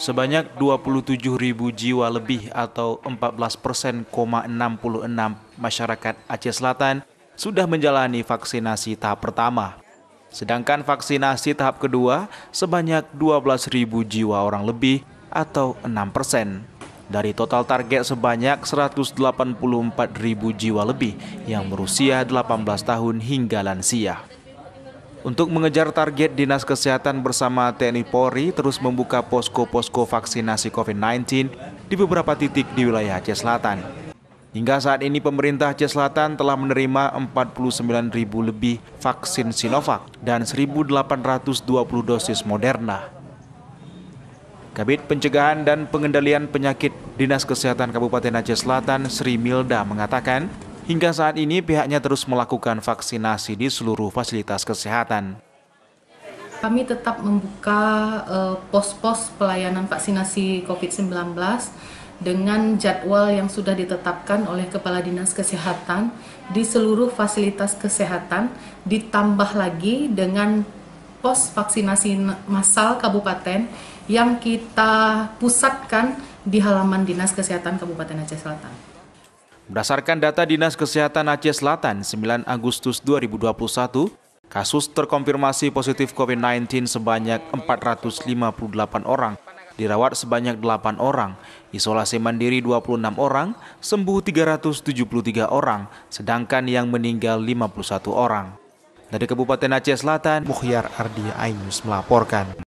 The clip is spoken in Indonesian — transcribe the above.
Sebanyak 27.000 jiwa lebih atau 14,66% masyarakat Aceh Selatan sudah menjalani vaksinasi tahap pertama. Sedangkan vaksinasi tahap kedua sebanyak 12.000 jiwa orang lebih atau 6%. Dari total target sebanyak 184.000 jiwa lebih yang berusia 18 tahun hingga lansia. Untuk mengejar target, Dinas Kesehatan bersama TNI Polri terus membuka posko-posko vaksinasi COVID-19 di beberapa titik di wilayah Aceh Selatan. Hingga saat ini pemerintah Aceh Selatan telah menerima 49.000 lebih vaksin Sinovac dan 1.820 dosis Moderna. Kabid Pencegahan dan Pengendalian Penyakit Dinas Kesehatan Kabupaten Aceh Selatan, Sri Milda, mengatakan hingga saat ini pihaknya terus melakukan vaksinasi di seluruh fasilitas kesehatan. Kami tetap membuka pos-pos pelayanan vaksinasi COVID-19 dengan jadwal yang sudah ditetapkan oleh Kepala Dinas Kesehatan di seluruh fasilitas kesehatan, ditambah lagi dengan pos vaksinasi massal kabupaten yang kita pusatkan di halaman Dinas Kesehatan Kabupaten Aceh Selatan. Berdasarkan data Dinas Kesehatan Aceh Selatan, 9 Agustus 2021, kasus terkonfirmasi positif COVID-19 sebanyak 458 orang, dirawat sebanyak 8 orang, isolasi mandiri 26 orang, sembuh 373 orang, sedangkan yang meninggal 51 orang. Dari Kabupaten Aceh Selatan, Mukhyar Ardi Ainus melaporkan.